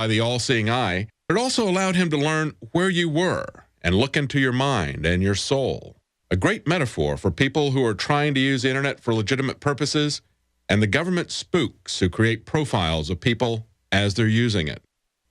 by the all-seeing eye, but it also allowed him to learn where you were and look into your mind and your soul. A great metaphor for people who are trying to use the internet for legitimate purposes and the government spooks who create profiles of people as they're using it.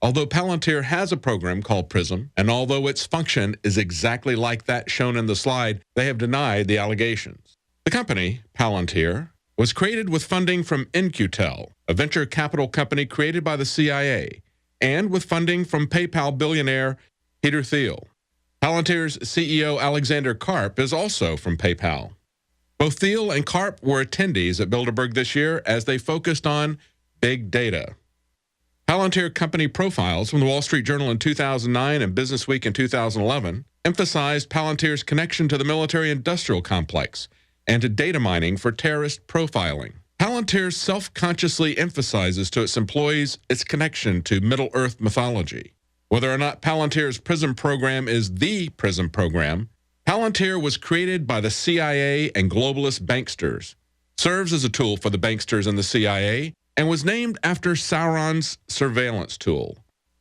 Although Palantir has a program called PRISM, and although its function is exactly like that shown in the slide, they have denied the allegations. The company, Palantir, was created with funding from In-Q-Tel, a venture capital company created by the CIA, and with funding from PayPal billionaire Peter Thiel. Palantir's CEO Alexander Karp is also from PayPal. Both Thiel and Karp were attendees at Bilderberg this year as they focused on big data. Palantir company profiles from the Wall Street Journal in 2009 and Business Week in 2011 emphasized Palantir's connection to the military-industrial complex and to data mining for terrorist profiling. Palantir self-consciously emphasizes to its employees its connection to Middle-earth mythology. Whether or not Palantir's PRISM program is the PRISM program, Palantir was created by the CIA and globalist banksters, serves as a tool for the banksters and the CIA, and was named after Sauron's surveillance tool.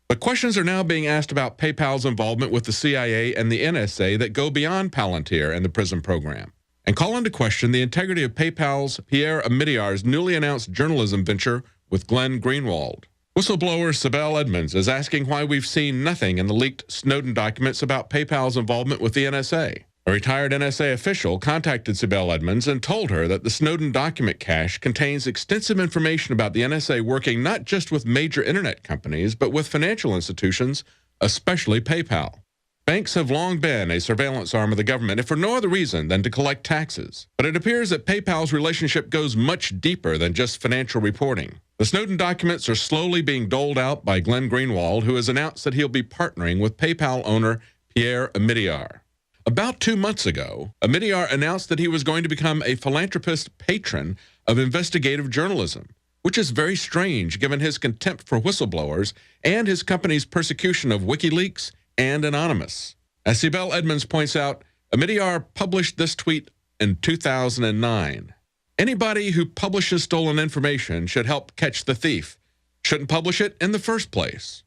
But questions are now being asked about PayPal's involvement with the CIA and the NSA that go beyond Palantir and the PRISM program, and call into question the integrity of PayPal's Pierre Omidyar's newly announced journalism venture with Glenn Greenwald. Whistleblower Sibel Edmonds is asking why we've seen nothing in the leaked Snowden documents about PayPal's involvement with the NSA. A retired NSA official contacted Sibel Edmonds and told her that the Snowden document cache contains extensive information about the NSA working not just with major internet companies, but with financial institutions, especially PayPal. Banks have long been a surveillance arm of the government, if for no other reason than to collect taxes. But it appears that PayPal's relationship goes much deeper than just financial reporting. The Snowden documents are slowly being doled out by Glenn Greenwald, who has announced that he'll be partnering with PayPal owner Pierre Omidyar. About 2 months ago, Omidyar announced that he was going to become a philanthropist patron of investigative journalism, which is very strange given his contempt for whistleblowers and his company's persecution of WikiLeaks and Anonymous. As Sibel Edmonds points out, Omidyar published this tweet in 2009. Anybody who publishes stolen information should help catch the thief, shouldn't publish it in the first place.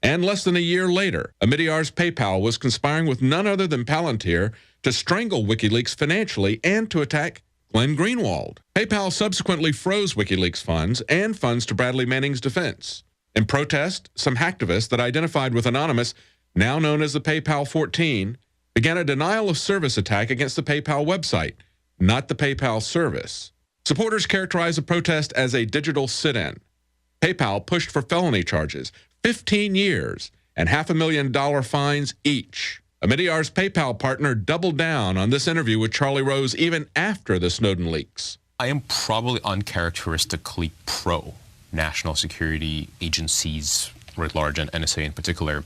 And less than a year later, Omidyar's PayPal was conspiring with none other than Palantir to strangle WikiLeaks financially and to attack Glenn Greenwald. PayPal subsequently froze WikiLeaks funds and funds to Bradley Manning's defense. In protest, some hacktivists that identified with Anonymous, now known as the PayPal 14, began a denial of service attack against the PayPal website, not the PayPal service. Supporters characterized the protest as a digital sit-in. PayPal pushed for felony charges, 15 years, and $500,000 fines each. Omidyar's PayPal partner doubled down on this interview with Charlie Rose even after the Snowden leaks. I am probably uncharacteristically pro national security agencies writ large and NSA in particular,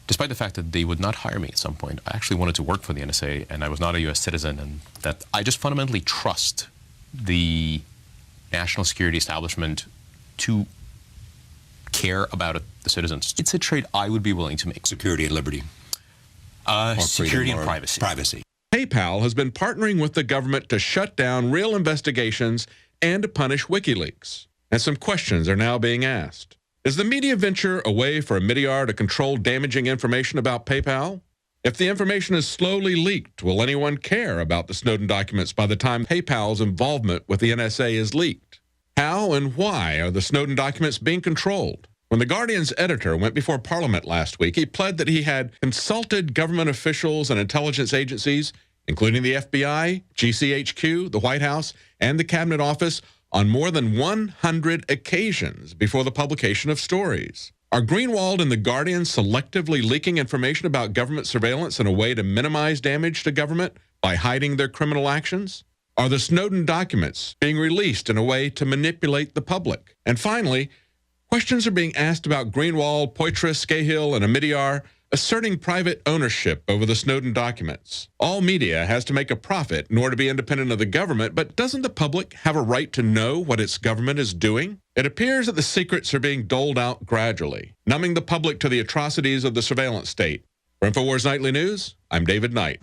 despite the fact that they would not hire me at some point. I actually wanted to work for the NSA, and I was not a U.S. citizen, and that I just fundamentally trust the national security establishment to care about the citizens. It's a trade I would be willing to make. Security and liberty. Security and privacy. PayPal has been partnering with the government to shut down real investigations and to punish WikiLeaks. And some questions are now being asked. Is the media venture a way for Omidyar to control damaging information about PayPal? If the information is slowly leaked, will anyone care about the Snowden documents by the time PayPal's involvement with the NSA is leaked? How and why are the Snowden documents being controlled? When The Guardian's editor went before Parliament last week, he pled that he had consulted government officials and intelligence agencies, including the FBI, GCHQ, the White House, and the Cabinet Office, on more than 100 occasions before the publication of stories. Are Greenwald and The Guardian selectively leaking information about government surveillance in a way to minimize damage to government by hiding their criminal actions? Are the Snowden documents being released in a way to manipulate the public? And finally, questions are being asked about Greenwald, Poitras, Scahill, and Omidyar asserting private ownership over the Snowden documents. All media has to make a profit in order to be independent of the government, but doesn't the public have a right to know what its government is doing? It appears that the secrets are being doled out gradually, numbing the public to the atrocities of the surveillance state. For INFOWARS Nightly News, I'm David Knight.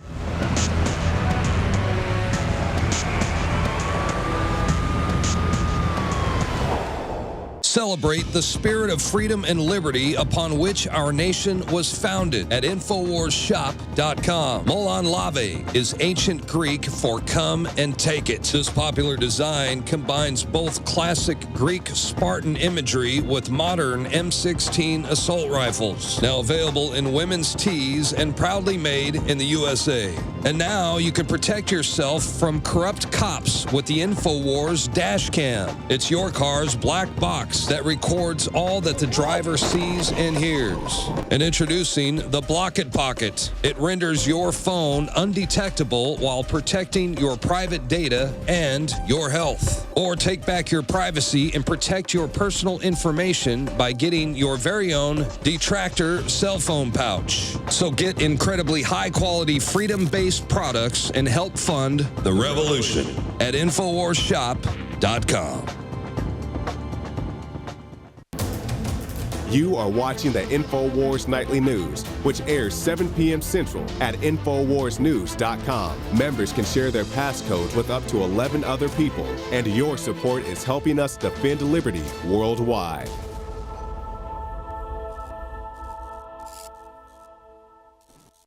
Celebrate celebrate the spirit of freedom and liberty upon which our nation was founded at INFOWARSshop.com. Molon Lave is ancient Greek for come and take it. This popular design combines both classic Greek Spartan imagery with modern M16 assault rifles. Now available in women's tees and proudly made in the USA. And now you can protect yourself from corrupt cops with the INFOWARS dash cam. It's your car's black box that records all that the driver sees and hears. And introducing the Block It Pocket. It renders your phone undetectable while protecting your private data and your health. Or take back your privacy and protect your personal information by getting your very own Detractor cell phone pouch. So get incredibly high-quality, freedom-based products and help fund the revolution at INFOWARSshop.com. You are watching the INFOWARS Nightly News, which airs 7 p.m. Central at INFOWARSnews.com. Members can share their passcodes with up to 11 other people, and your support is helping us defend liberty worldwide.